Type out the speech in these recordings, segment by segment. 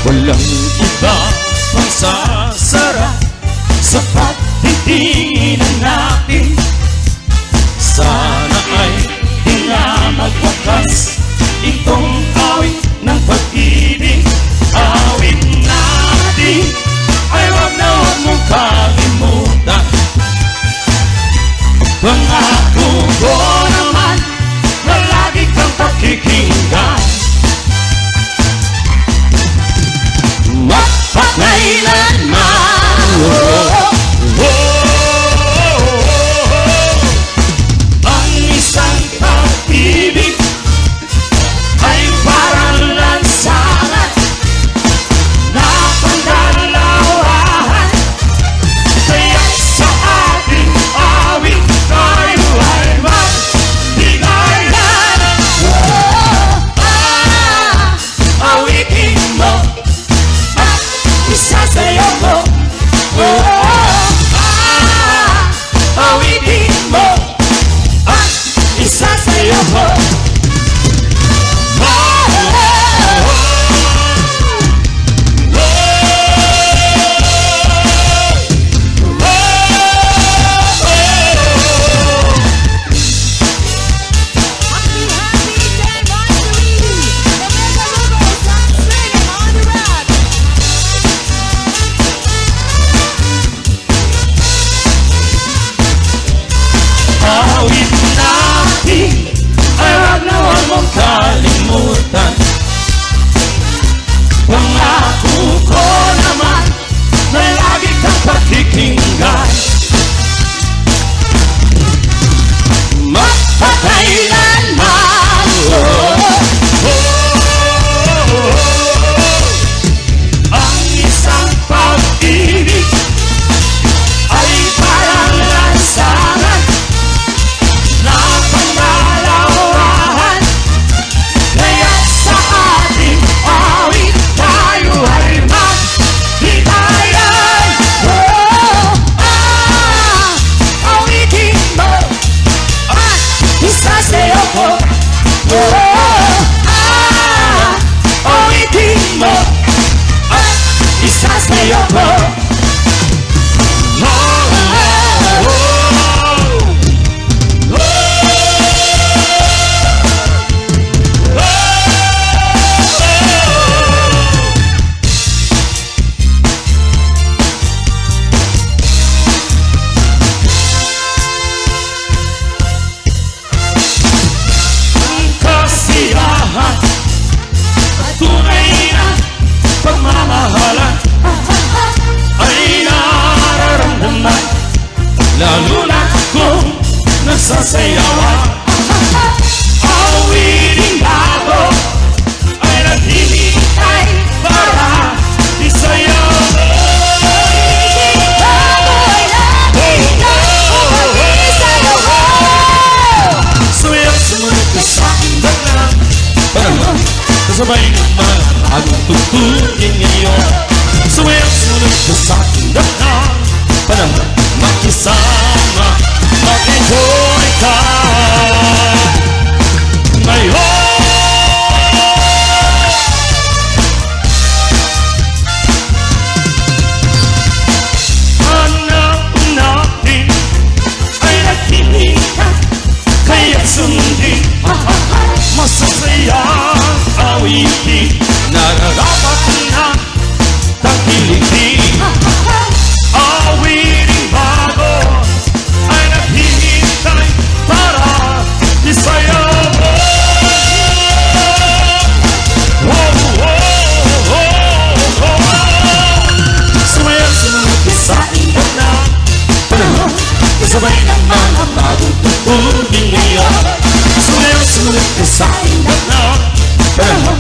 Walang iba pang sasarap sa pagtitingin natin. Sana ay di na magwakas itong awit ng pag-ibig. Awit natin ay wag na wag mong kalimutan. Pangako ko naman na lagi kang pakikinggan. Mapakailanman ang isang pag-ibig ay parang lansangan na pandalawahan. Kaya sa ating awit tayo ay magbigayan. Awitin mo at isasayaw mo. Awitin mo at isasayaw mo. Awit natin ay wag na wag mong kalimutan. Pangako ko naman na lagi kang pakikinggan. Mapakailanman ang isang pag-ibig ay parang lansangan na pandalawahan. Kaya sa ating awit tayo ay magbigayan. Awitin mo at isasayaw mo. Awitin mo at isasayaw mo. Kasiyahan at tunay na pagmamahalan ay nararamdaman, lalo na kung nagsasayawan. Awiting bago ay naghihintay para isayaw. Sumayaw sumunod ka sa aking bagla. Panahon, kasabay naman ang tutugin ngayon. Sumayaw sumunod ka sa aking bagla. Panahon, makisama, mag-enjoy ka ngayon. Hanap natin ay naghihintay, kaya sundin masasayang awitin. Nararapat na tangkilitin. Awiting bago ay naghihintay para isayaw mo. Sumayaw sumunod ka sa iyon na panahon, kasabay naman ang bagong tugtugin ngayon. Sumayaw sumunod ka sa iyon na panahon,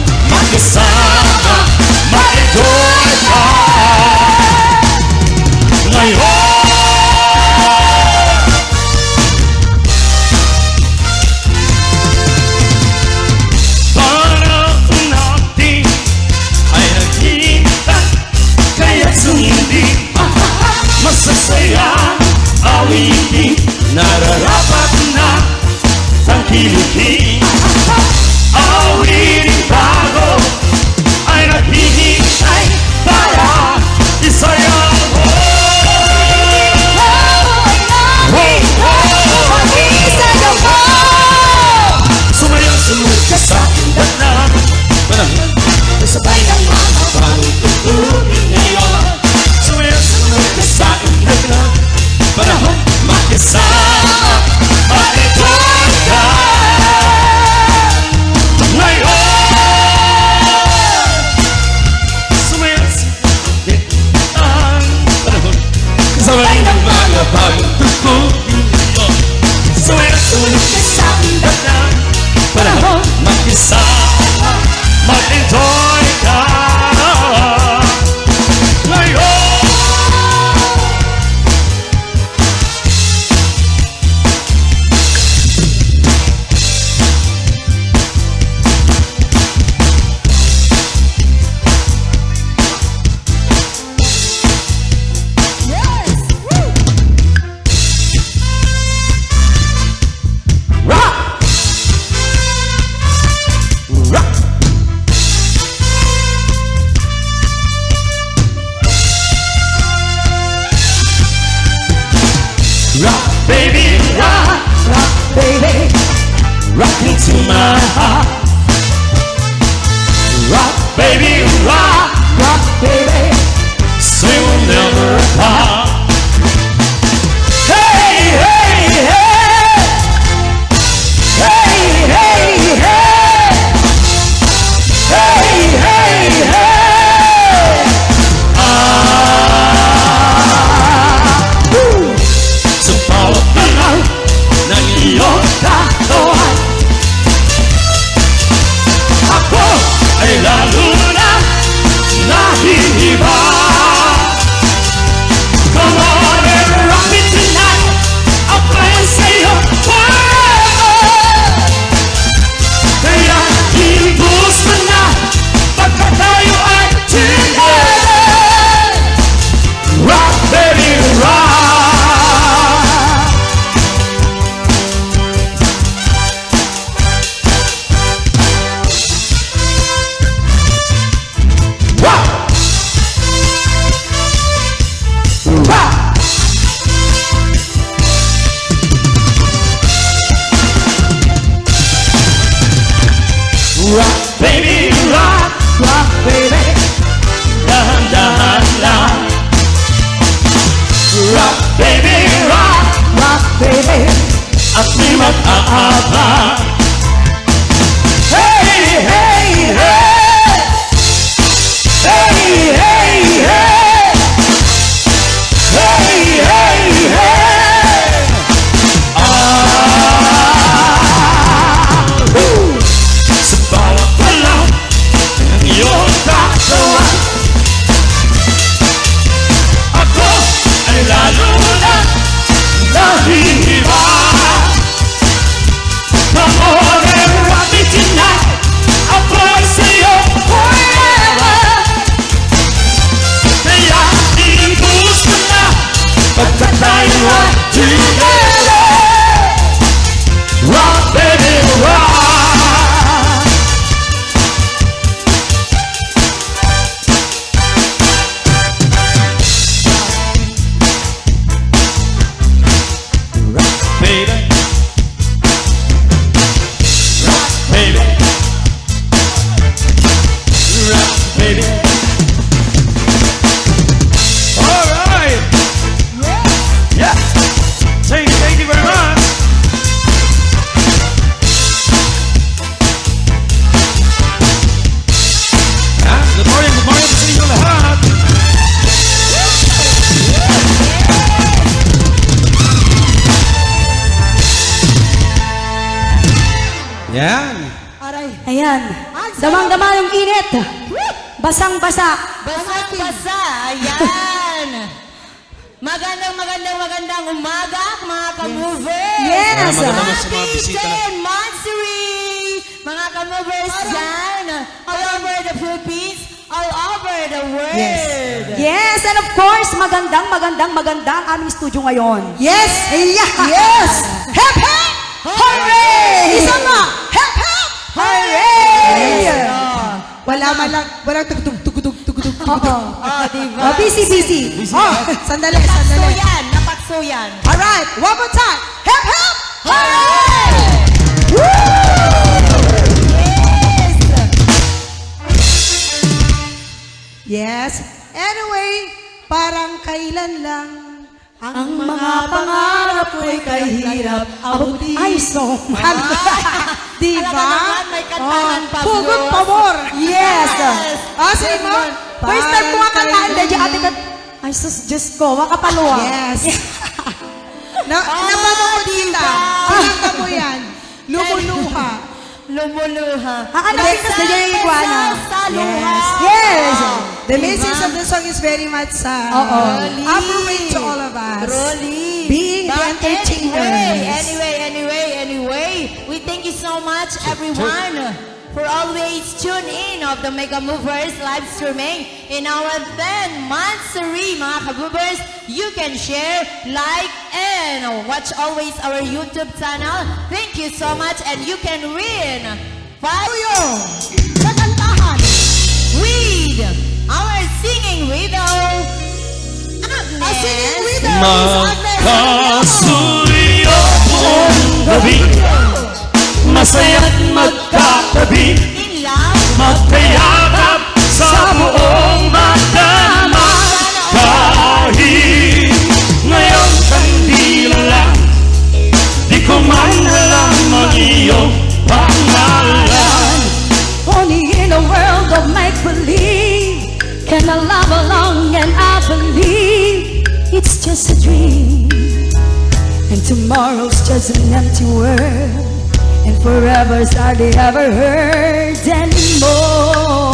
baby, rock, rock, baby. so you'll never stop. Hey, hey, hey, hey, hey, hey, hey, hey, hey. Sa bawat araw ng iyong katawan, ako ay lalo na nahihiba. Come on and rock me tonight, I'll play sa'yo forever. Kaya ibus mo na pagka tayo ay together. Rock, baby, rock. Rock, baby, rock, Rock, baby. dahan-dahan lang. Rock, baby, rock, Rock, baby. at di mag-aaba. Hey, hey, hey, hey, hey, hey, hey, hey, hey. Sa bawat palaw ng iyong katawan, ako ay lalo na nahihiba. Come on and rock me tonight, I'll play sa'yo forever. Kaya ibus ko na pagka tayo ay together. Rock, baby, rock. Baby, rock, baby, rock, baby. All right, yeah. Thank you very much. Good morning sa inyo lahat. Yan. Aray. Ayan. Damang-dama yung init. Basang-basa. Basang-basa, ayan. Magandang umaga, mga ka-movers. Yes. Magandang sa mga bisita. Happy 10th Monthsary, mga ka-movers dyan. All over the Philippines, all over the world. Yes, and of course, magandang ang aming studio ngayon. Yes. Yes. Hep, hep. Hooray! Isa pa. Hep, hep. Hooray! Walang tugtog. Oo. Oh, diba? Oh, busy. Oh, sandali. Napakso yan. Alright, one more time. Hep, hep. Hooray! Yes. Anyway, parang kailan lang Ang mga pangarap ko'y kahirap abutin. Ay, so man. Diba? Talaga naman, may kantahan pa, Hugot Diyos. pabor. Yes. Sige mo. First time ko kakantaan dyan, ate ka. Ay, sus, Diyos ko, makapaluwa. Yes. Napanood kita. diba? Kinanta mo yan. Lumuluha. Lumuluha. Hakanapin ka sa dyan yung iguana. Sa luha. Yes. The message of the song is very much Oo. appropriate to all of us. Truly. Being the But entertainers. Anyway, we thank you so much, everyone, for always tune in of the Mega Movers live streaming in our 10th Monthsary, mga ka-movers. You can share, like, and watch always our YouTube channel. Thank you so much, and you can win Tuyo sa kantahan. with our singing widow, Agnes. A singing widow is Agnes. Magkasuyo kung gabi, masaya't magkatabi, In love. magkayakap of make-believe. Can I love along and I believe it's just a dream, and tomorrow's just an empty world, and forever's hardly ever heard anymore.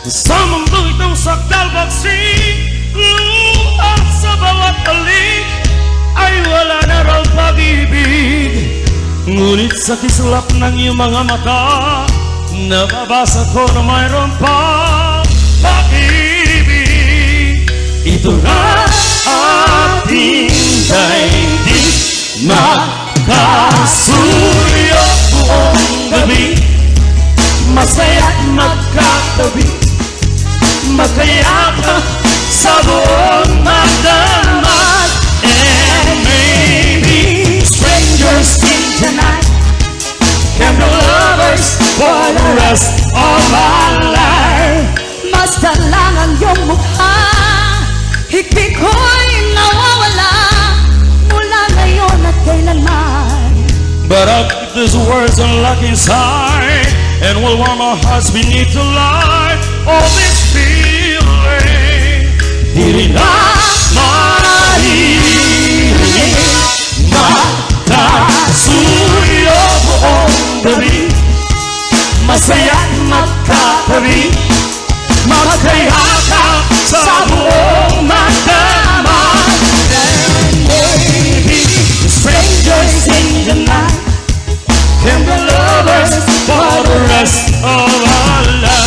Sa mundong itong sakdal bagsing, luha sa bawat balik ay wala na raw pag-ibig. Ngunit sa kislap ng iyong mga mata, nababasa ko na mayroon pa pag-ibig. Ito na ating daigdig, makasuyo buong gabi, masaya't magkatabi, magkayakap sa buong magdamag. And maybe strangers in the night can be lovers for the rest of our life. Basta lang ang iyong mukha, higpit ko'y nawawala mula ngayon at kailanman. But I'll keep these words unlocked inside, and will warm our hearts beneath the light of this feeling. Di na maririnig, makasuyo buong gabi, masaya't magkatabi, magkayakap sa buong magdamag. And maybe strangers in the night can be lovers for the rest of our life.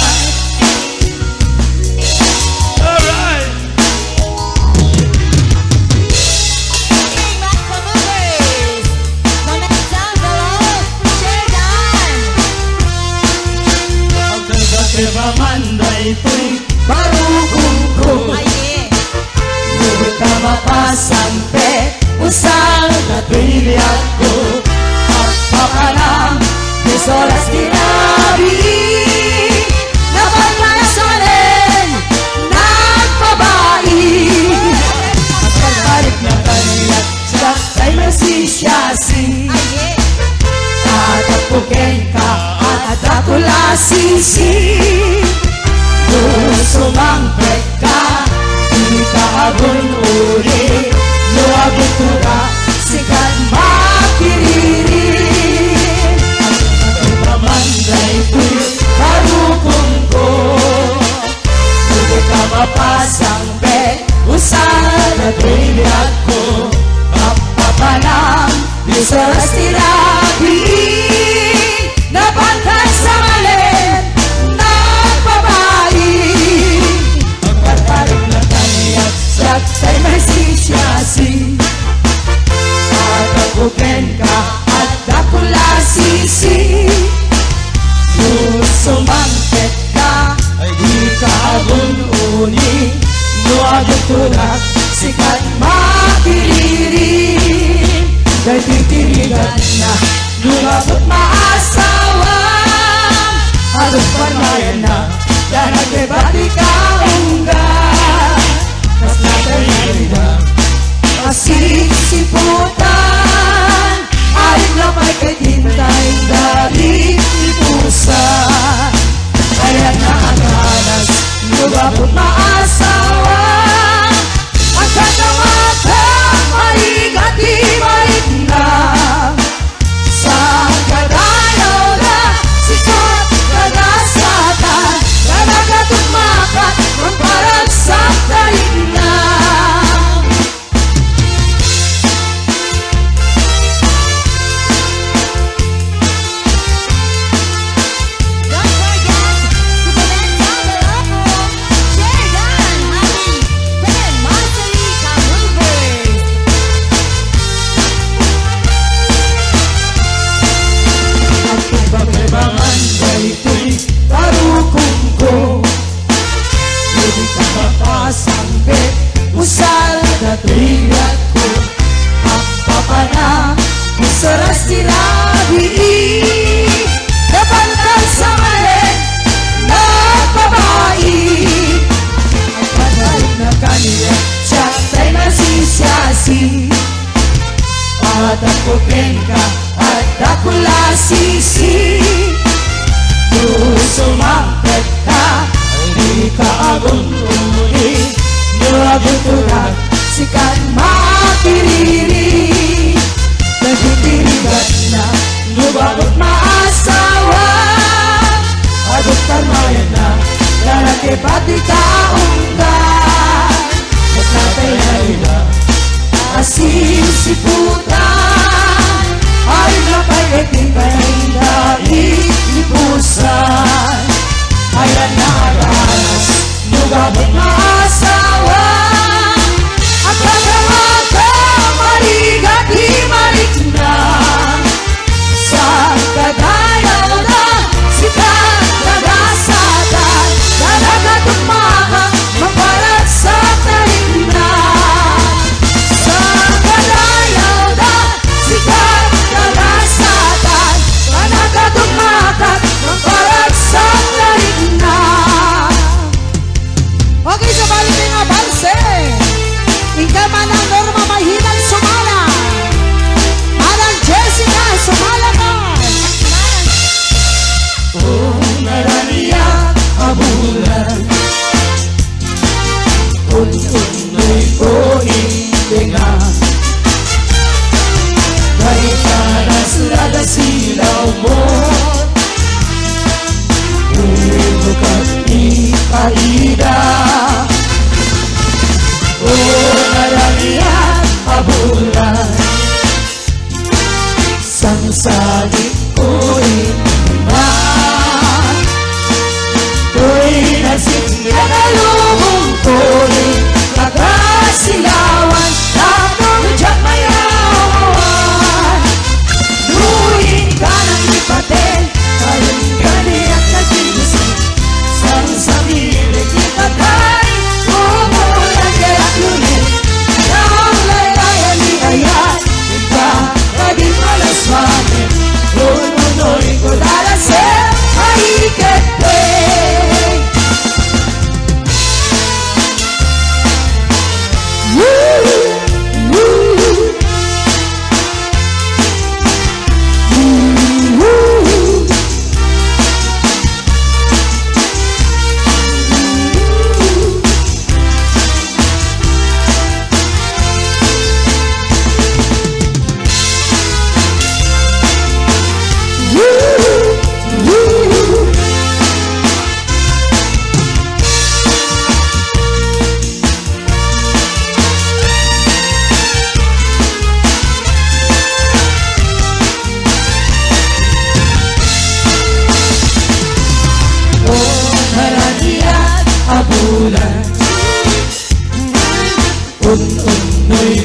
Alright. Mega Movers. Comment down below. Share down. Ang ganda kay Ramanda ito'y barugong ko. Aye. Ngunit ka mapasampe, usang na pilihan ko, at papanang des oras tinabi, napaglasanin, nagbabai. At pagbalik na kanila, siya ay masisiyasi, Aye. at apukin ka at ako lasisi. Sumangpet ka, di ka abun-uri, luwagin ko ka, sikat makiririn. Ang pamanday ko'y karukong ko, hindi ka mapasang bet, usan at bilyat ko, papapanang, di sa stirabin, napangkat sa malin, nagbabae. Pagkatarik na kaniyat, siyak sa'y masisiyasi, at apukin ka at ako lasisi. Sumangkit ka, di ka abun-uni, luwagin tulad, sikat makiririn. Dahil titirigan na, lumabot maasawang, halos panayan na, dahil nagbebati ka unggan. Mas natayari na, masisiputan, ayun lang ay kahintay dahil ipusan. Kaya nakakalas, lumabot maasawang, ang katamatang maigati maitnang, sa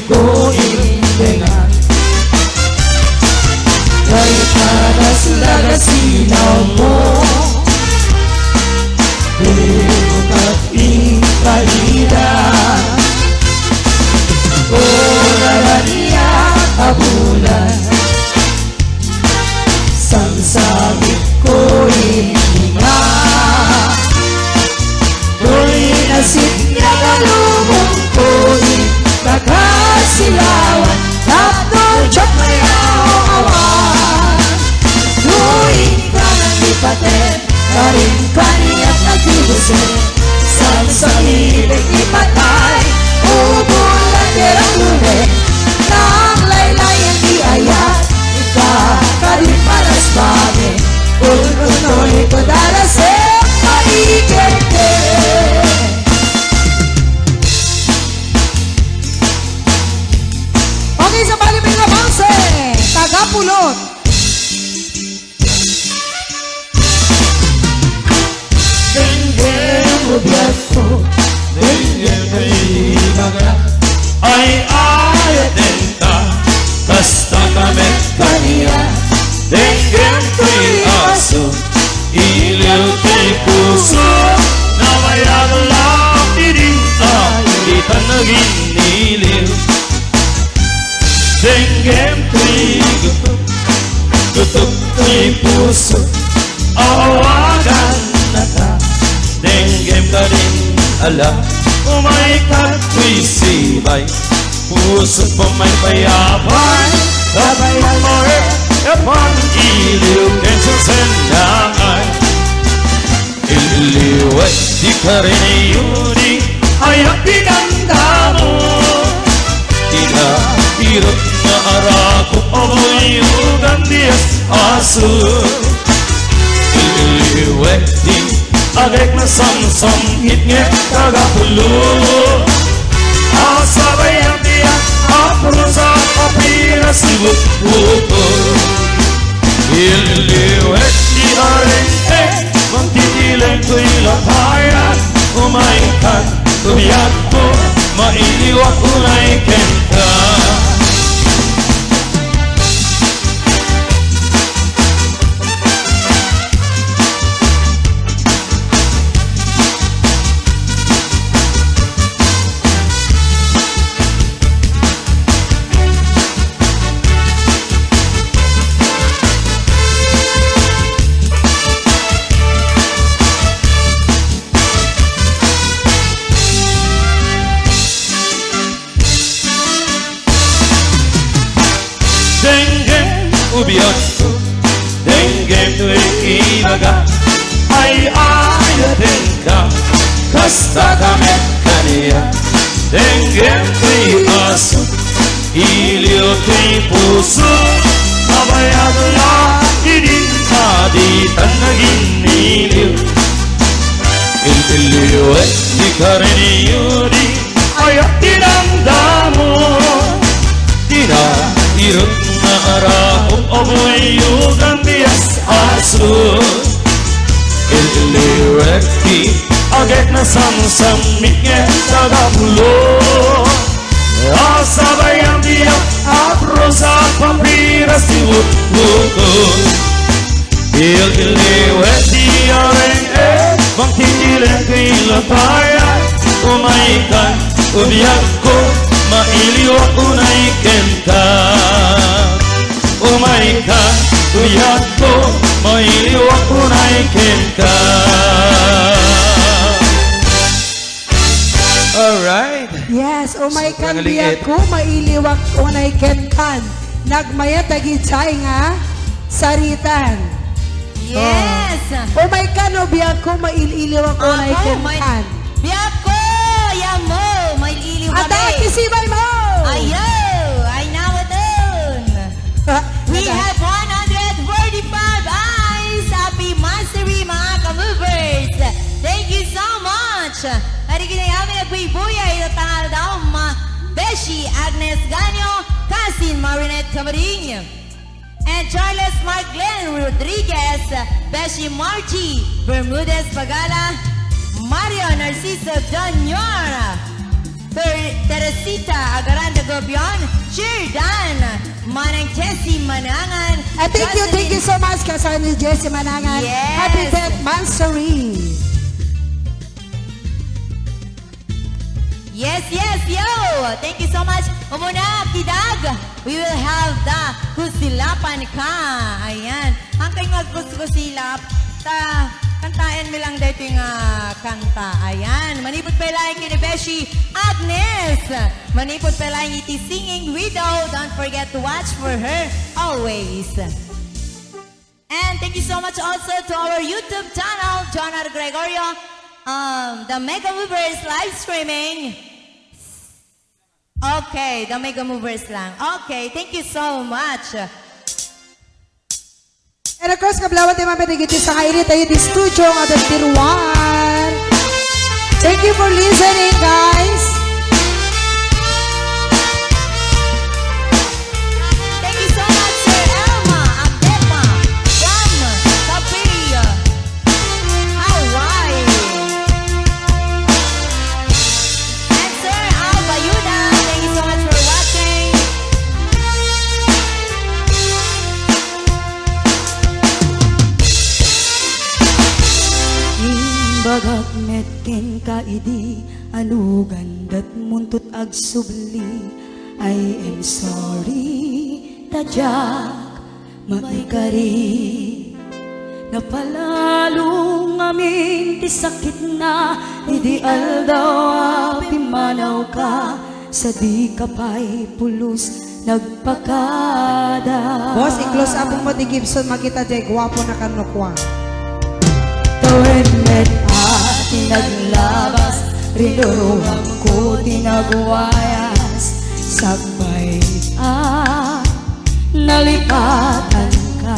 ko ilingan kay panas lagasinaw mo Ilukat ikaida Ora niya kabulan Sangsabit ko ilinga Tuloy na sinya galubong ko Kakasilawan Tapos chok may awan Tuwing ka nang ipatin Karin kaniyak nagtibusin Sa hilig ipatay Ubulan dirang lulit Nang laylayan di ayat Karin panas bagay Ulkunoy ko darasek Maikente Okay, sa Balibing Labangse, Tagapulot. Dengen ubiat ko Dengen kaibaga Ay ayatenta Basta kami Kaniya Dengen ko'y aso Iliw ko'y puso Namayag lang ininta Kita naging niliw Dengen ko'y gutok Gutok ko'y puso Awagan na ka Dengen ka rin ala Umaikat ko'y sibay Puso pa may payapay Kabayan mo Epan iliw kenso sendangay Iliway di ka rin iyuni Ayaw pinagdamo Tila irot na arako Oboyugan diyas aso Iliway di agek na samsam Ngit-ngit kagapulo Asabay ang diya Apro sa kapira sibuk-buko Iliwet di arente Magtitilan ko'y lapayan Umaikan Tubiyak ko Mailiwak unay kenta Dengen ubiot ko Dengen tuwing ibaga Ay ayatin ka Kasta kami kaniya Dengen tuwing aso Iliw tuwing puso Abayado lang Idin aditan naging niliw Iliw at di ka rin iyuri Ayaw tinamdamo Irot na arako Oboyugan diyas aso Iliweti Agek na samsam Miknya tagapulo Asabay ang diyak Apro sa pampira Siwut-wuto Iliweti Areng Magtitilan kay lapayan Umaikan Ubiyak ko Mailiwak unay kenta Umaikan Ubiyak ko Mailiwak unay kenta Alright Yes, oh my Sobrang kanbiyak liit. ko, mailiwak unay kenkan. Nagmayat agitsay nga, saritan. Yes! Oh my kanbiyak ko, mailiwak unay kenkan. Biyak ko! Yan mo! May iliw At kami! kisibay mo! Ayaw! Ay nawadon! We have 145 eyes! Happy Mastery mga ka-movers! Thank you so much! Hari kinayami nagbibuyay na tangal daw Beshi Agnes Ganyo, Cousin Marinette Camaring, and Charles Mark Glenn Rodriguez, Beshi Marchi Bermudez Pagala, Mario Narciso Danyora, Teresita Agaranda Gobion, Jordan, Manang Jessie Manangan. Thank you so much, Kasani Jessie Manangan. Yes. Happy 10th Mansari. Yes, yo! Thank you so much. Umuna, Kidag, we will have the Kusilapan ka. Ayan. Ang kayo magkusilap, kantaan mo lang dito yung kanta. Ayan. Manipot pa lang kini Beshi Agnes. Manipot pa lang iti singing widow. Don't forget to watch for her always. And thank you so much also to our YouTube channel, John R. Gregorio. The Mega Movers live streaming. Okay, the Mega Movers lang. Okay, thank you so much. And of course, kablawat yung mapatigiti sa kainit tayo di studio ng ating tiruan. Thank you for listening, guys. Thank you so much, Sir Elma Abdepa from Capri, Hawaii. And Sir Albayuda, thank you so much for watching. Imbagak metken ka idi anugan dat muntut ag subli. I am sorry tadyak maikari. Napalalong amin ti sakit na idi aldaw pimanaw ka sa di kapay pulos nagpakada. Boss, i-close up mo di Gibson, makita di gwapo na kanukwa. Tawid met tinaglabas, rinuruhang ko tinagwayas. Sabay nalipatan ka.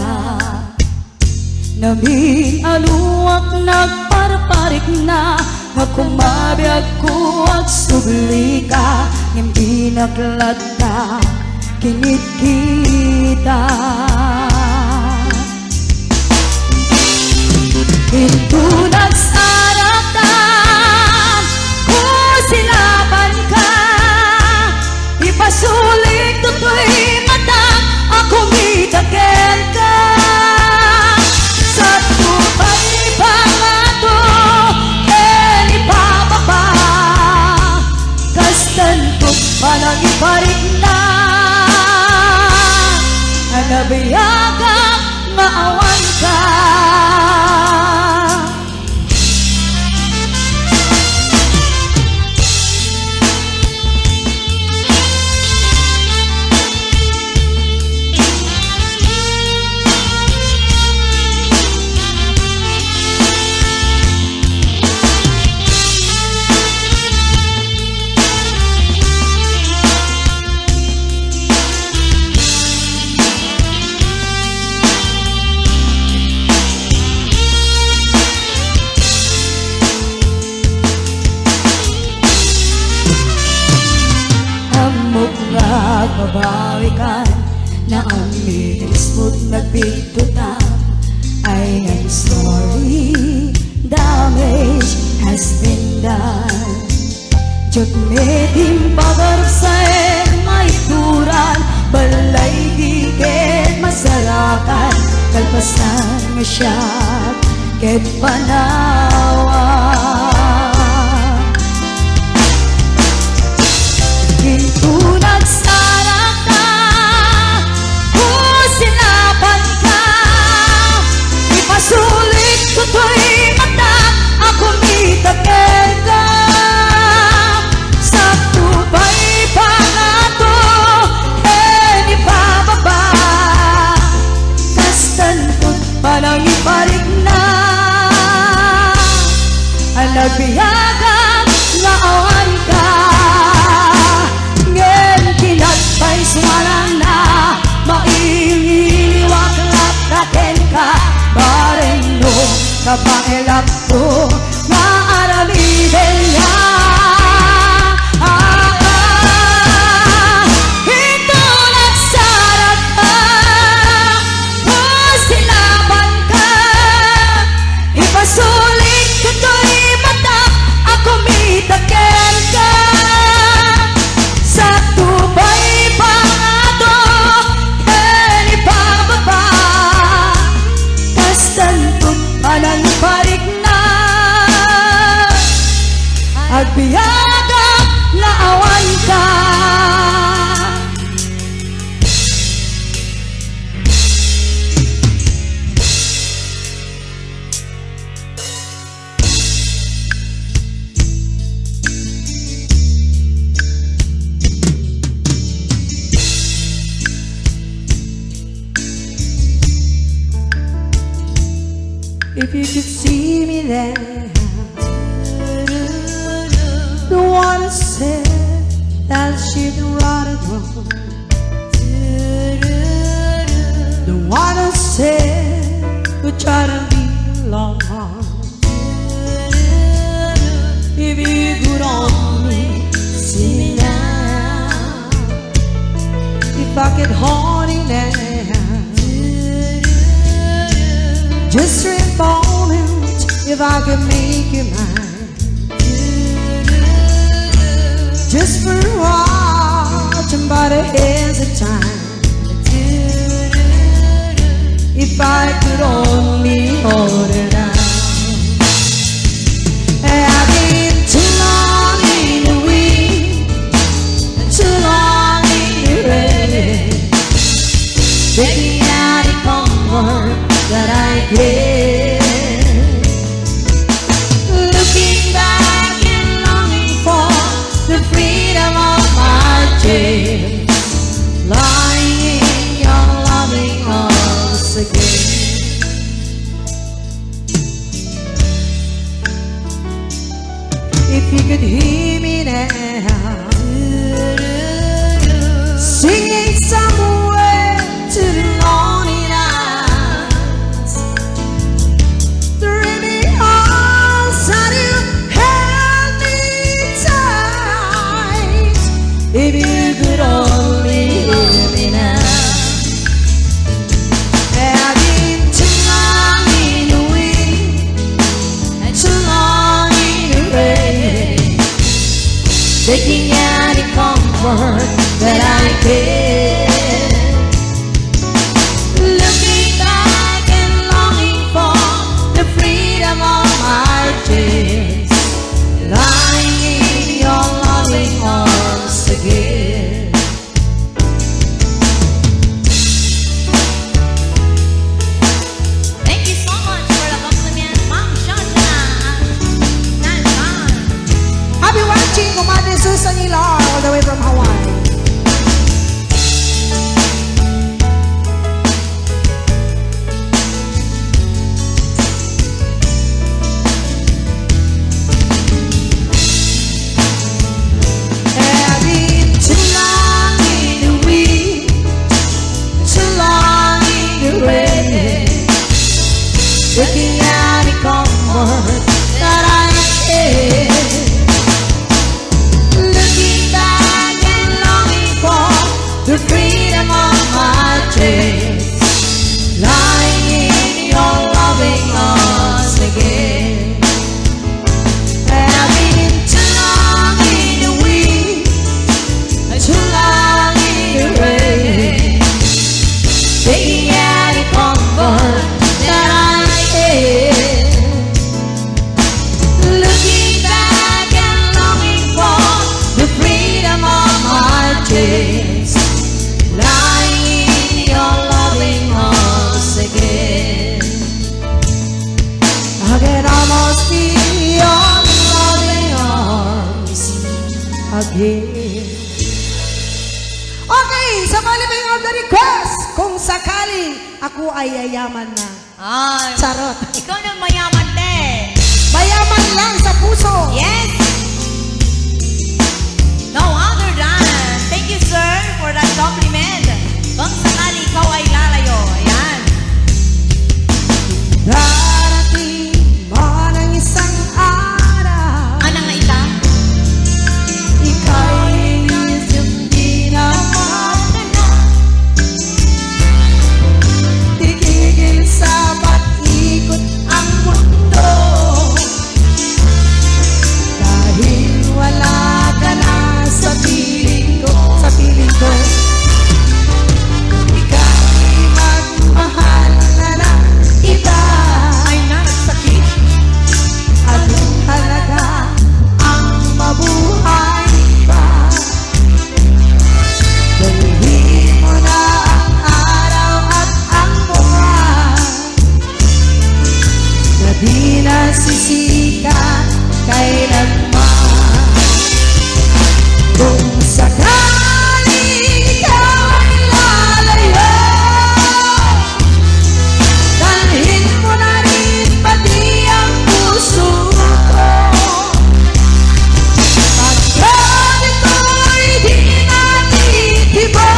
Namin aluwak nagparparik na, nga kumabiyag ko at subli ka. Hindi naglata, kinit kita. Hinto nagsaratan, kusilaban ka. Ipasulit to'y mata, ako mitagel ka. Sa tupay pangato, ipababa. Kastan ko palang iparik na. Anabiyaga, maawan ka. Mabawi ka na ang mismo't nagpitutan. I am sorry, damage has been done. Jot medim pagarap sa maituran, balay higit masarakan, kalpasan masyad, ket panawan. Hinto nagsarap ka, kusilaban ka. Ipasulit ko to'y mata, ako mitagel ka. Sa tubay pangato, ibababa. Kastan ko't parang iparik na. Ang nagbiyagang nga awan ka. Kinagpay sumalang na, mailiwak-lak natin ka. Bareno, kapailap ko, nga aramiden niya. Ito nagsarap ka, kusilaban ka. Ipasulit ko to'y mata, ako mitagel ka. Agbiyaga na awan ka. If you could see me there, the one who said that she can run it wrong, the one who said would try to be along. If you could only see me now, if I could hold you now, just for a moment, if I could make you mine, just for a while, by the hands of time. If I could only hold it out. I've been too long in the wind, too long in the rain, taking out the comfort that I get, looking back and longing for the freedom of my dreams, lying in your loving arms again. If you could hear me now, singing somewhere to the morning night, the rainy arms that you held me tight. If you could only hear me now. I've been too long in the wind and too long in the rain, taking out the comfort that I get, looking back and longing for the freedom of my dreams, lying in your loving arms again. Thank you so much for the compliment, Ma'am Shashna. Happy watching, Kumade Susan Ilar, all the way from Hawaii. I've been too long in the wind, too long in the rain, taking out the comfort that I get, looking back and longing for the freedom of my dreams, lying in your loving arms again. I've been too long in the wind, too long in the rain, taking out the comfort that I get, looking back and longing for the freedom of my dreams, lying in your loving arms again. I can almost feel your loving arms again. Okay, sa palibing of the request, kung sakaling ako ay yayaman na. Ay, Charot. ikaw na mayaman din. Mayaman lang sa puso. Yes. No other than, thank you sir for that compliment. Kung sakali ikaw ay lalayo, ayan. Darating man ang isang araw, Ano nga ita? ika'y hindi na magdala. Tigigil sa pag-ikot ang di nasisikat kailanman. Kung sakaling ikaw ay lalayo, dalhin mo na rin pati ang puso ko. Pagkat ito'y di natitiba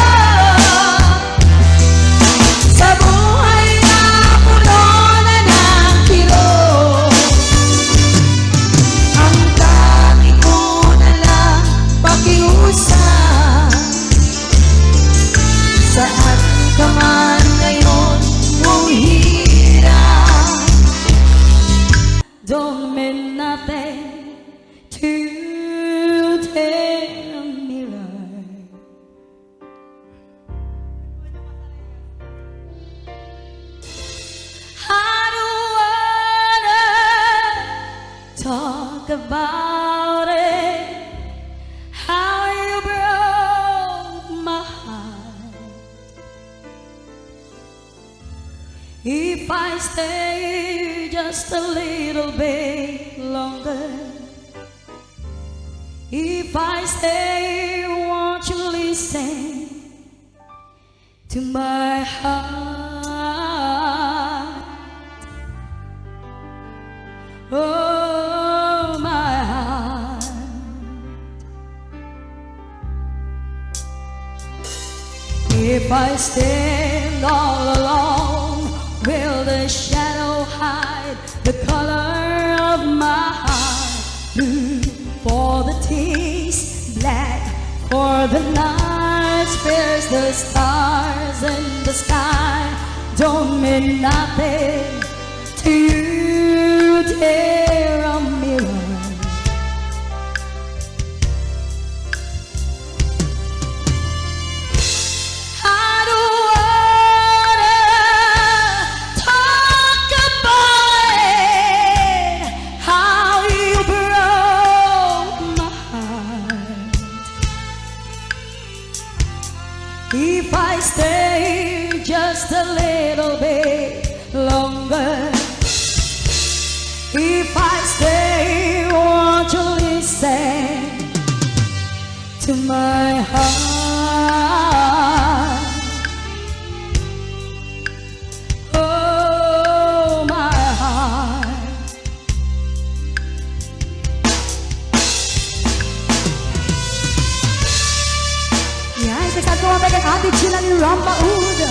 sa buhay na puno na ng kirot, ang tangi ko na lang pakiusap. Saan ka man ngayon muhirap, Don't mean nothing to the mirror. I don't wanna talk about it, how you broke my heart. If I stay just a little bit longer, if I stay, won't you listen to my heart? Oh, my heart. If I stand all alone, will the shadow hide the color of my heart? Blue for the tears, black for the night, spares the stars in the sky. Don't mean nothing to you, dear mirror. I don't wanna talk about it, how you broke my heart. If I stay just a little bit longer, if I stay, won't you listen to my heart? Oh, my heart. Yan, sa sabi ko ang Ate Chila ni Ramba Ud.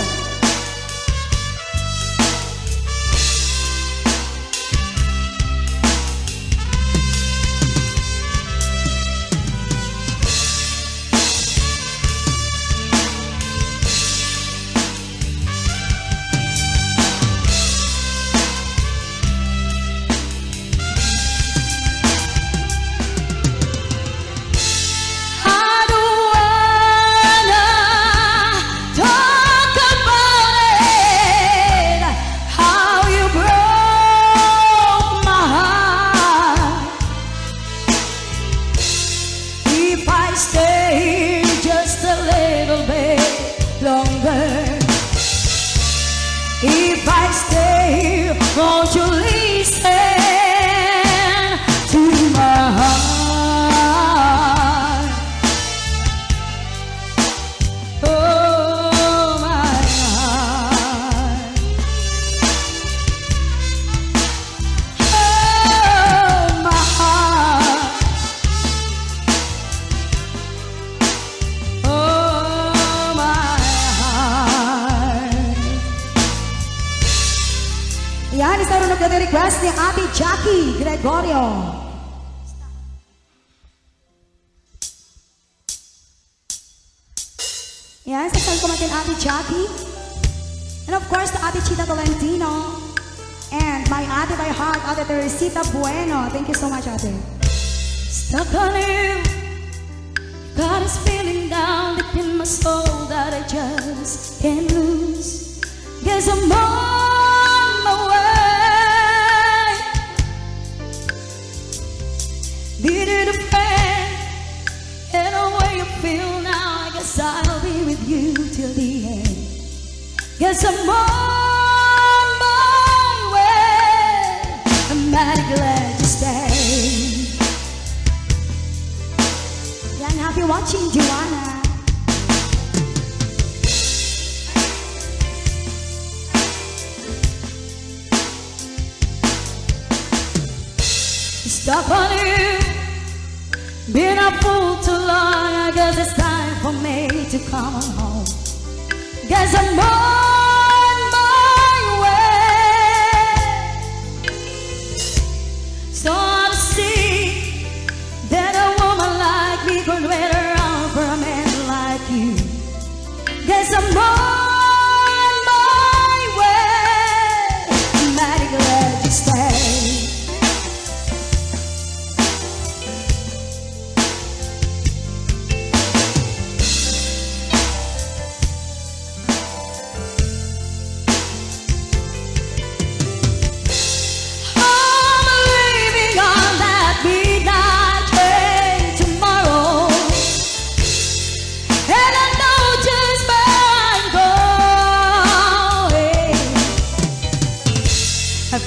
I don't wanna talk about it, how you broke my heart. If I stay just a little bit longer, if I stay, won't you listen to my heart? Oh, my heart. Oh, my heart. Oh, my heart. Yan, isa rin nagka-request ni Ate Jackie Gregorio. Yan, sa sabi ko natin Ate Jackie. And of course, the Ate Chita Tolentino. And my Ate by heart, Ate Teresita Bueno. Thank you so much, Ate. Stuck on you, got this feeling down deep in my soul that I just can't lose. Guess I'm on my way. Needed a friend, and the way you feel now, I guess I'll be with you till the end. Guess I'm on my way. mighty glad you stayed. Yeah, I'm happy watching Joanna. Stuck on you, been a fool too long. I guess it's time for me to come on home. Guess I'm on my way. So to see that a woman like me could wait around for a man like you. Guess I'm on my way. I'm mighty glad you stayed.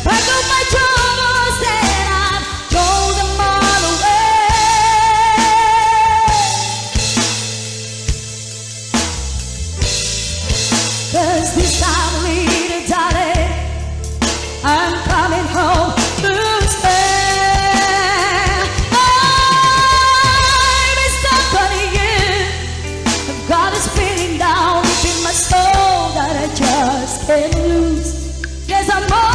Pack up my troubles and I've thrown them all away. 'Cause this time, little darling, I'm coming home to stay. I'm stuck on you. I've got a spinning down deep in my soul that I just can't lose. Yes, I'm on.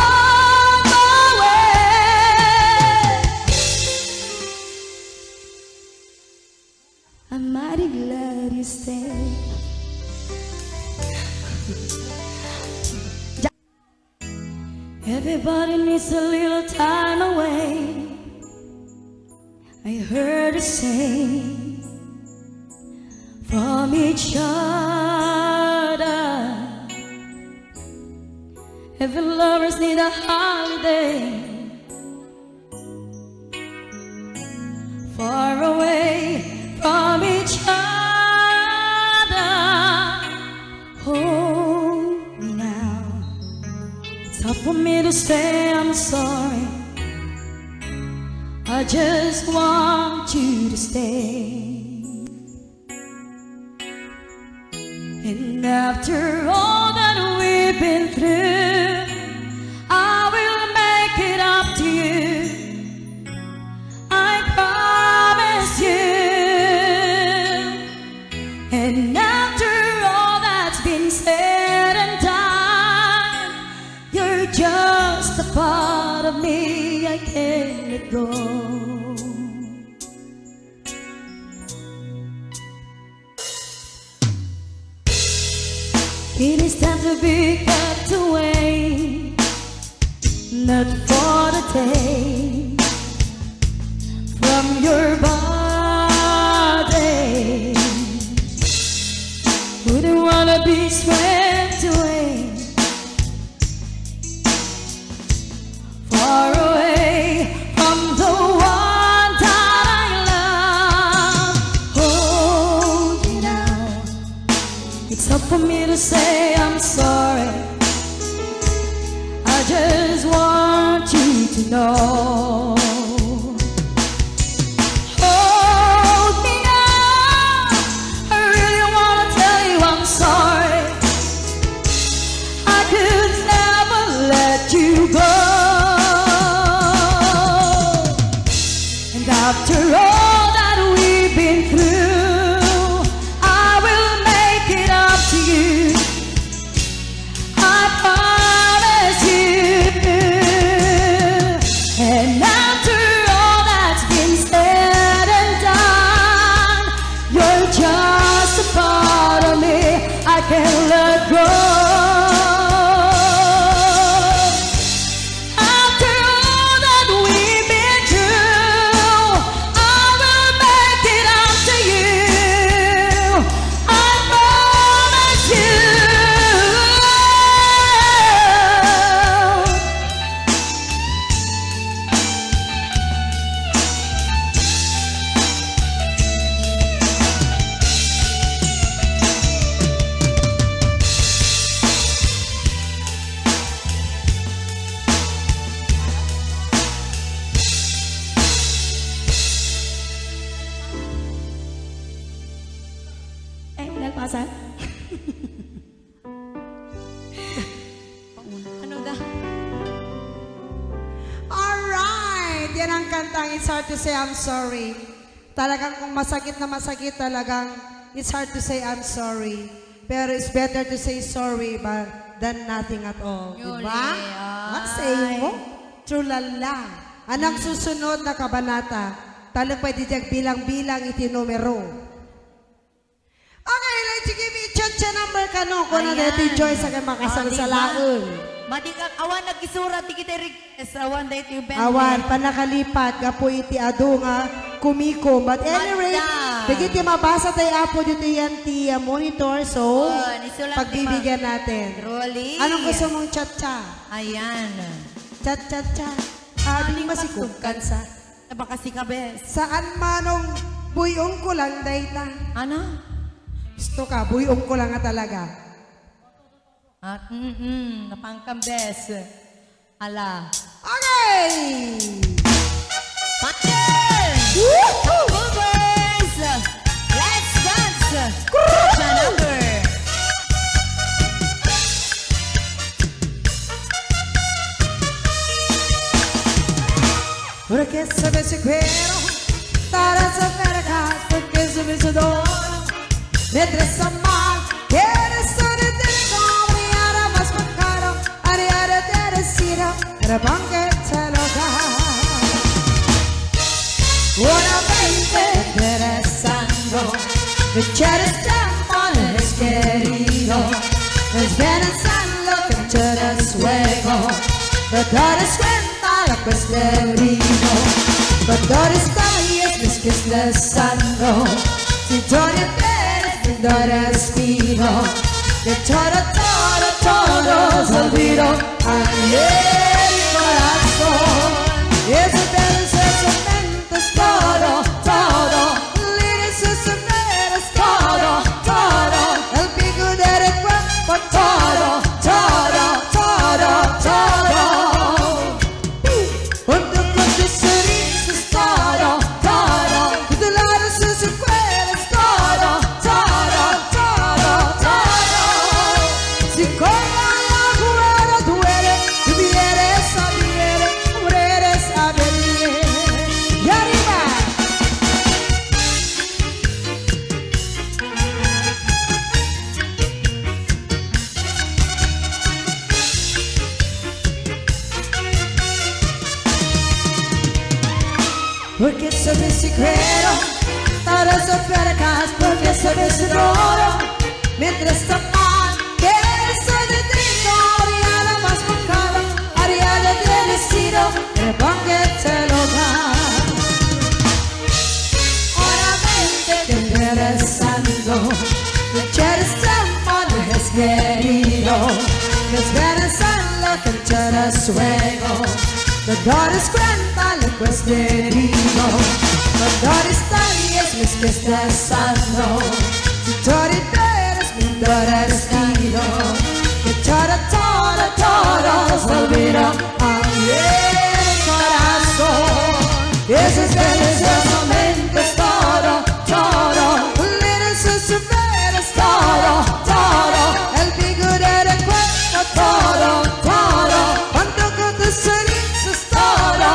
I'm mighty glad you stayed. Everybody needs a little time away. I heard a saying from each other. Every lovers need a holiday. Far away from each other. Hold me now. It's hard for me to say I'm sorry. I just want you to stay. And after all that we've been through, I will make it up to you. I promise you. And after all that's been said and done, you're just a part of me I can't let go. It is time to be kept away, not for the day, from your body. Wouldn't wanna be swept away, far away from the one that I love. Hold me now. It's hard for me to say I'm sorry. I just want you to know. Hold me now. I really wanna tell you I'm sorry. I could never let you go. And after all that we've been through, I will make it up to you. I promise you. And after all that's been said and done, you're just a part of me I can't let go. After all that we've been through, I kantang It's Hard to Say I'm Sorry. Talagang kung masakit na masakit talagang it's hard to say I'm sorry. Pero it's better to say sorry than nothing at all. Yun Diba? eh, Ang saying mo? Trulala. Anang susunod na kabanata, talang pwede diyag bilang-bilang iti numero. Okay, let's give me cha number ka no. Kung na Ayan. dati Joyce sa makasal sa laon. Matikak awan nagisurat ti kita request awan dahil yung band. Awan, panakalipat, gapo iti ado nga kumiko. But anyway, Manda. bigit ti mabasa tayo apo dito yan ti monitor. So, Isulat pagbibigyan natin. Rolly. Anong gusto mong cha-cha? Ayan. Cha-cha-cha. Aling masikugkan sa. Baka si Kabes. Saan manong buyong ko lang dayta. Ano? Gusto ka, buyong ko lang nga talaga. At napangkambes. Ala. Okay! Fire! Movers! Let's dance! Cha number! Porque sabe se quiero estar cerca, porque se me sudor. Mientras amar, quieres ser eterno, brillar más por caro, ariar de decir, repon que te lo da. Una mente interesando, que quieres tiempo, eres querido, es pensando que te eres juego, te das cuenta la cuestión brillo, pero estás es que es lesando, si tú no respiro, que todo se olvidó, ay, el corazón, y ese pensamiento es todo, líneas es todo, el pico del cuerpo, todo, junto con tus sonrisas, todo, y tu lado sus cuerdas, todo. Si como la juega duele, tú vienes a vivir, mueres a venir. Y arriba. Porque sabes si quiero, para cercas, porque sabes si oro, mientras te aman, que soy de trigo, ariada más buscado, ariada de vestido, el pan que te lo da. Oramente te interesando, que quieres tiempo, no es querido, que esperanzando, que quieres juego, que dores cuenta, le cuesta herido, que dores talles, es que estresando, si tú eres mi destino, que todo se olvidó, ay, el corazón, y esos bellos momentos, todo, líneas sus veras, todo, el vigor del cuerpo, todo, cuando con tus sonrisas, todo,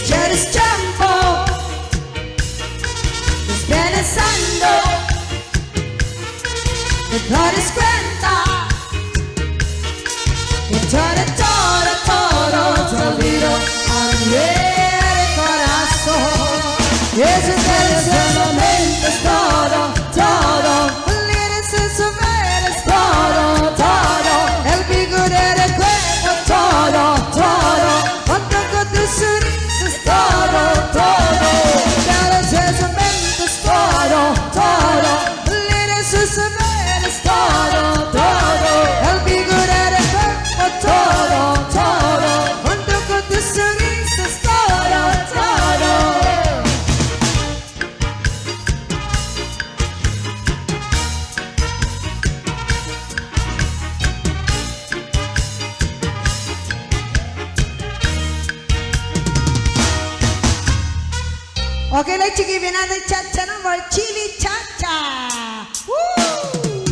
quieres tiempo, pensando, que te das cuenta, que todo se olvidó, ay, el corazón, y esos momentos, todo, líneas en su veras, todo, el vigor del cuerpo, todo, cuando con tus sonrisas, todo, cada momento, todo, líneas en su veras, todo. Okay, let's give another cha-cha number, Chili Cha-Cha. Woo!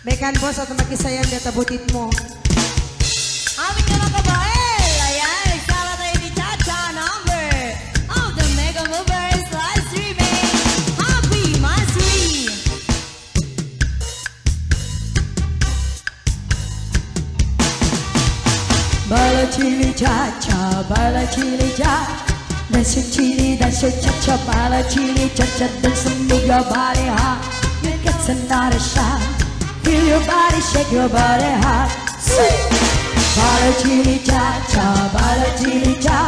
Bekan bos atau makisayang data butit mo. Aming mga kabael, ayan, nagsala tayo ni Cha-Cha number of the Mega Movers live streaming. Happy Monthly! Baila chili cha-cha, baila chili cha. That's your chili, that's your cha-cha. Baila chili cha-cha, dance and move your body hot. You get another shot. Feel your body, shake your body hot. Baila chili cha-cha, baila chili cha.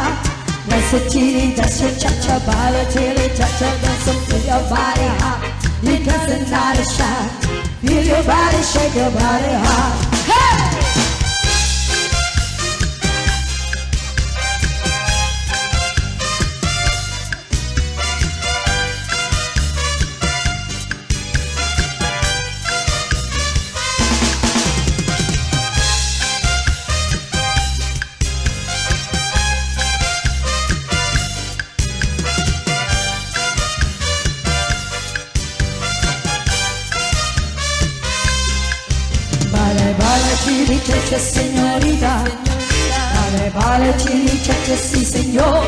That's your chili, that's your cha-cha. Baila chili cha-cha, dance and move your body hot. You get another shot. Feel your body, shake your body hot. Hey! Vale, vale, chili, cha-cha, señorita. Vale, vale, chili, cha-cha, sí, señor.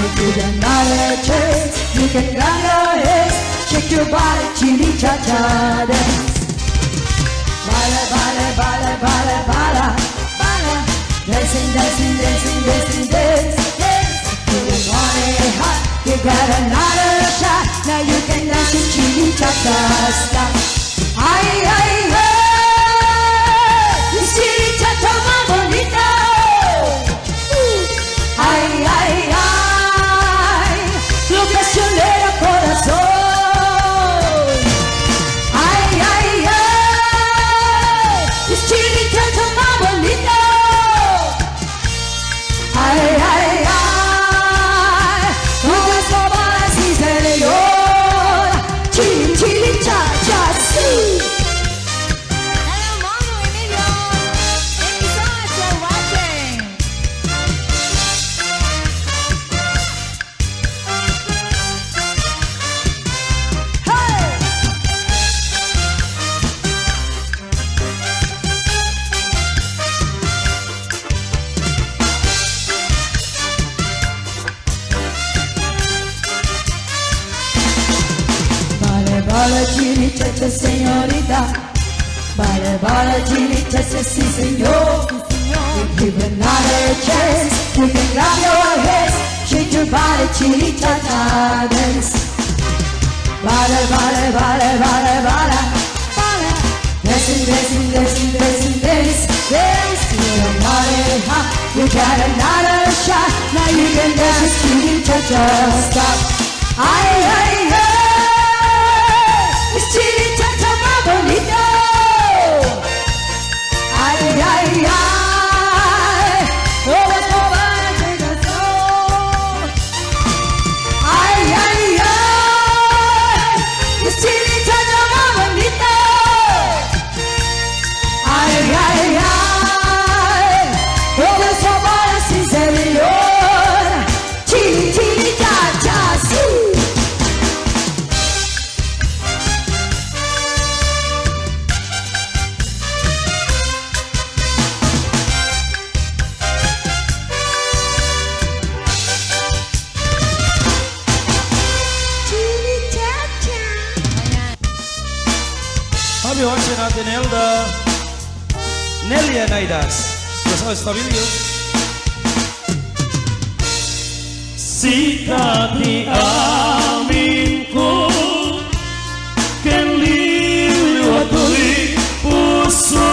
If you got not a chance, you can grab your head. Shake your body, chili, cha-cha, dance. Vale, vale, vale, vale, vale, vale. Dancing, dancing, dancing, dancing, dance, dance. You don't want it hot, you got another shot. Now you can dance your chili, cha-cha, stop. Ay, ay, ay. Chili cha-cha más bonito. Ay, ay, ay, lo que acelera corazón. Ay, ay, ay, chili cha-cha más bonito. Ay, ay, ay, con eso va así se llora. Chili, chili cha-cha, sí. Hello, Mama Emilio! Thank you so much for watching! Vale, vale, chili, cha-cha, señorita. Vale, vale, chili, cha-cha, sí, señor. If you give another chance, you can grab your head. Shake your body, chili, cha-cha, dance. Vale, vale, vale, vale, vale, vale. Dancing, dancing, dancing, dancing, dance, dance. You don't want it hot, you got another shot. Now you can dance, chili, cha-cha, stop. Ay, ay, ay. It's chili cha-cha más bonito. Ay, ay, ay, todo esto va de corazón. Ay, ay, ay, it's chili cha-cha más bonito. Ay, ay, ay, todo esto va sin señor. Chili, chili, cha-cha, sí. Chili cha-cha. Ayan. Happy watching natin Elda Nelia Naidas Bersama Stabilio Sikat di amin ko Ken liwat ulit puso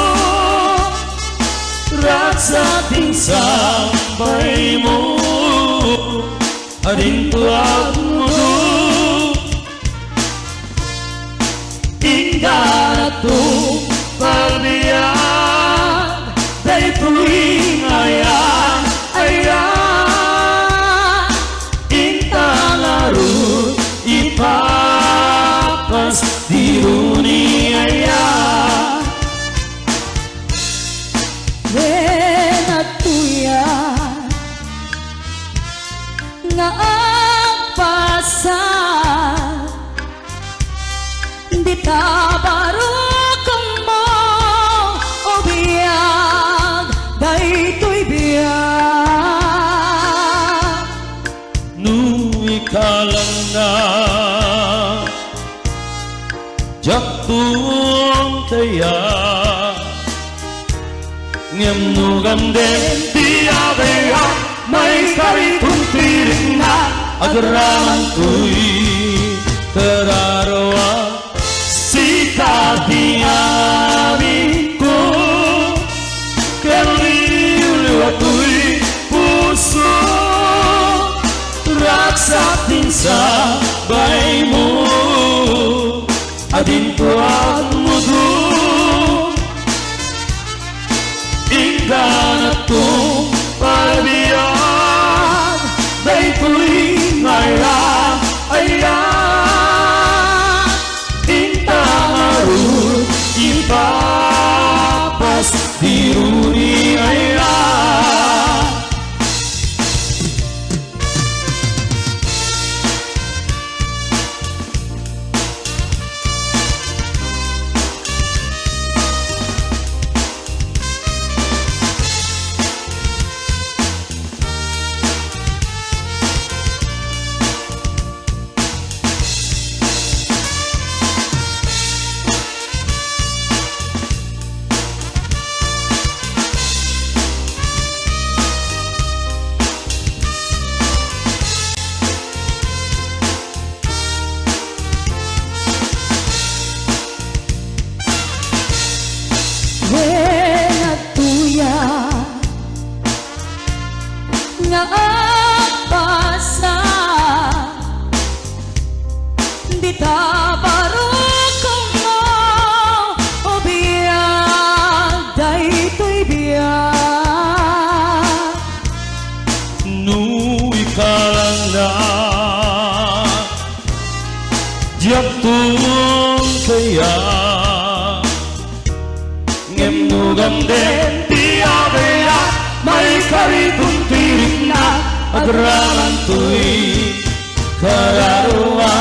Rasa ting sampai mo Ading tuag mo Hingga tu pagbiyak Day tuwing ayan, ayan Intang arut ipapas di dunia ayan Ven a tuya, kaya ngem nugam den tiada mai karitong piring na agraman ko'y terarawa sikat di amin ko kaliw ako'y puso raksatin sa bay mo adin ko at mudo inggan at kong pagbiyan bay ko'y ngayon ayan intang arut ipapas di runi ayan natuya nga pasa di tabarok mo o biyag daytoy biyag nuwi ka lang na diyak tong kaya ngem nugam den tiada may karitong tirik na agraman ko'y kararawa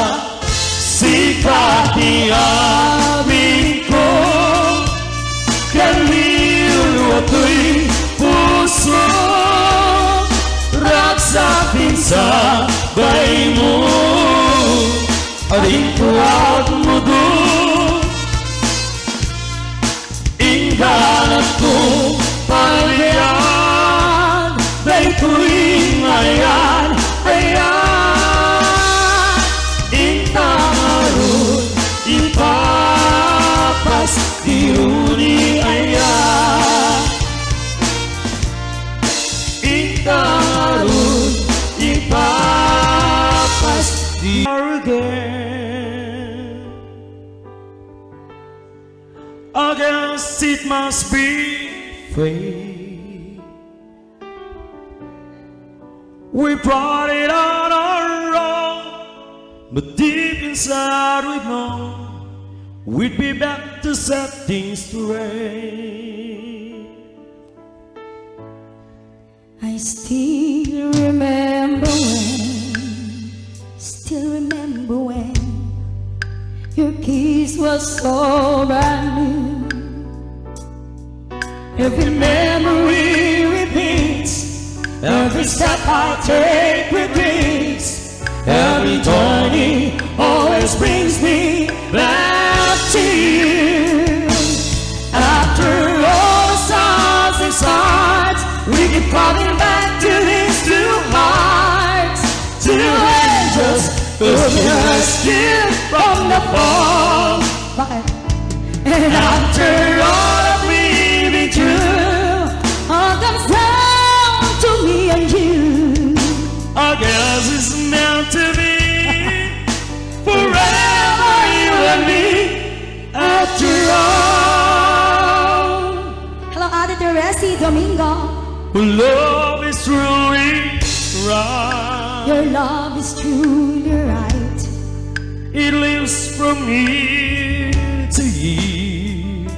sikat di amin ko kaliw ako'y puso raksatin sa bay mo adin ko at mudo inggan at kong pagbiyan bay ko'y ngayon ayan intang arut ipapas di runi ayan intang arut ipapas di against it must be fate. We brought it on our own, but deep inside we know we'd be back to set things straight. I still remember when your kiss was so brand new. Every memory repeats, every step I take repeats, every journey always brings me back to you. After all the stars and sides, we keep coming back to these two hearts, two angels who rescued from the fall. And after all of me be true, all comes down to me and you. I guess it's meant to be forever, you and me. After all, Hello, Ate Teresi Domingo. love is truly right. Your love is truly right. It lives from here to here.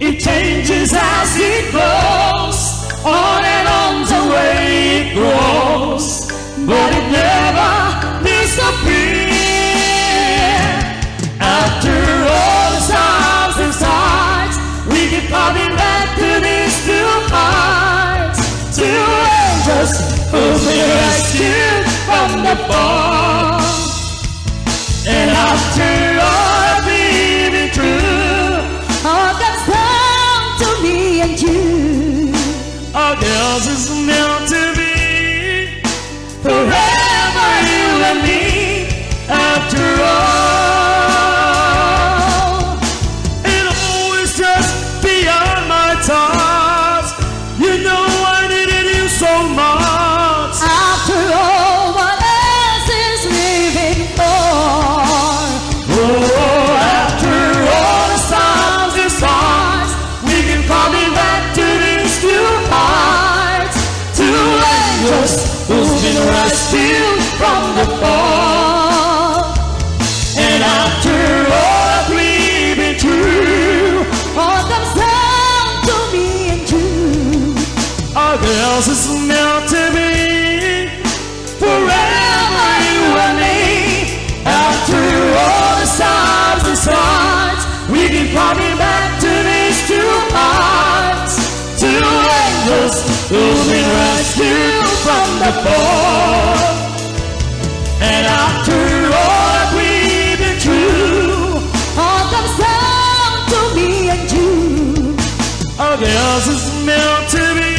It changes as it goes, on and on the way it grows, but it never disappears. After all the stops and starts, we keep coming back to these two hearts, two angels who've been rescued from the fall. And after all the rescue from the fall. And after all we've been through, All comes down to me and you. our girls is meant to be forever you and me. After all the stars and stars, we can coming back to these two hearts, two angels who've been rescued from the fall. And after all that we've been through, All comes down to me and you. our girls is meant to be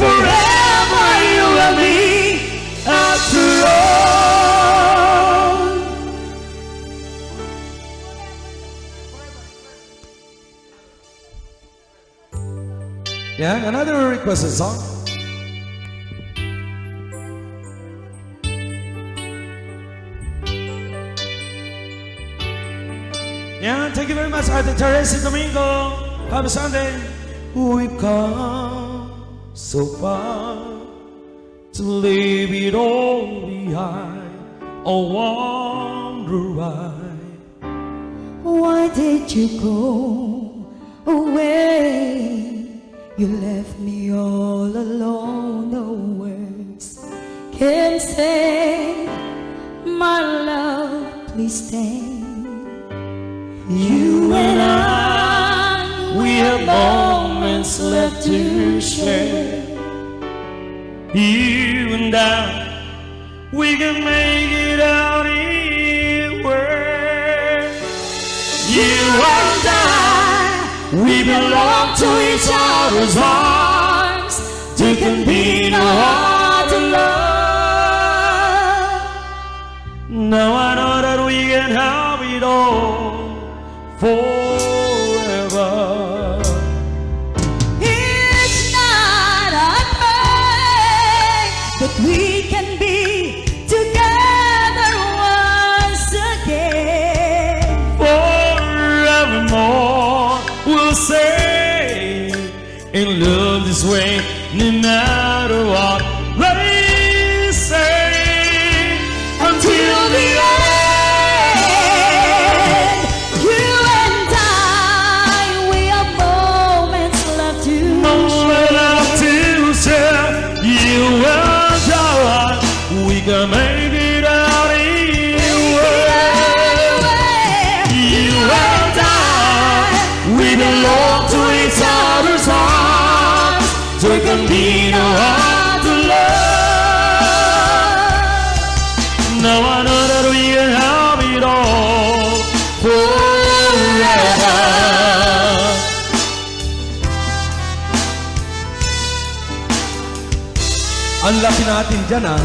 forever you and me. After all. Yeah, another requested song. Yeah, thank you very much, Ate Teresa Domingo. Happy Sunday. We've come so far to leave it all behind. Oh, wonder why. Why did you go away? You left me all alone. No words can say, my love, please stay. You and I, we have moments left to share. You and I, we can make it out anywhere. You and I, we belong to each other's arms. There can be no other love. Now I know that we can have it all forever. Each night I pray that we can be together once again. Forevermore we'll say in love this way, no matter what they say, until the end. You and I, we have moments left to Moment left to share. You and I, we can make it out anywhere. You and I, we belong to each other's arms. There can be no other love. Now I know that we can have it all forever. Ang laki natin dyan, ah.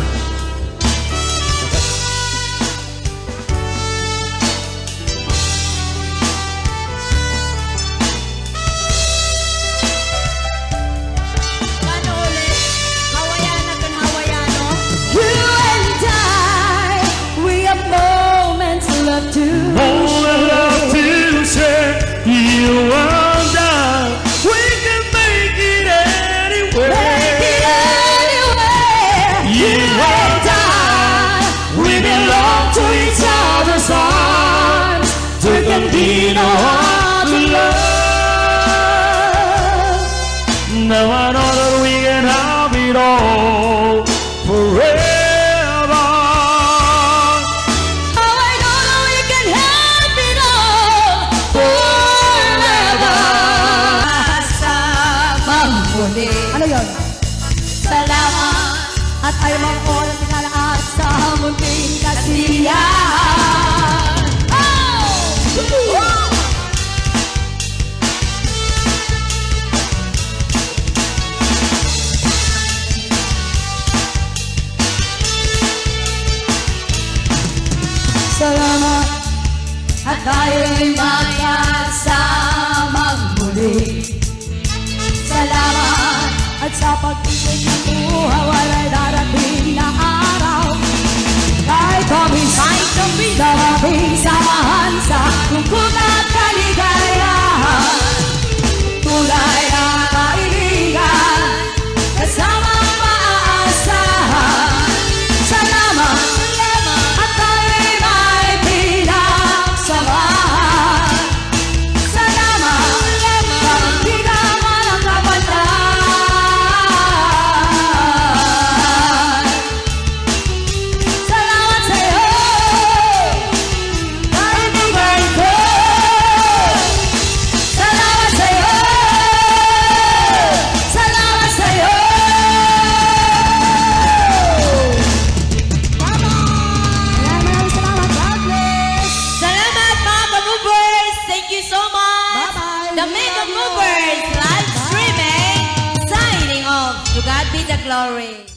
Paano ulit? Hawaiian at Hawaiiano? You and I, we have moments left to All I love to share, you and I, we can make it anywhere. make it anywhere. You and I, we belong to each other's arms. There can be no other love. Now I know that we can have it all forever. How I know that we can have it all forever. Sa muli. Ano yun? Salamat At ay mga oras pinalaat sa munting kasiyahan. Oh! Salamat at tayo'y magkasamang muli. Salamat at sa pag-ibig ng buhay wala'y darating na araw. Kahit kami daraping samahan sa lungkot at kaligayahan. Tulay na kaibigan, kasama maaasahan. the glory.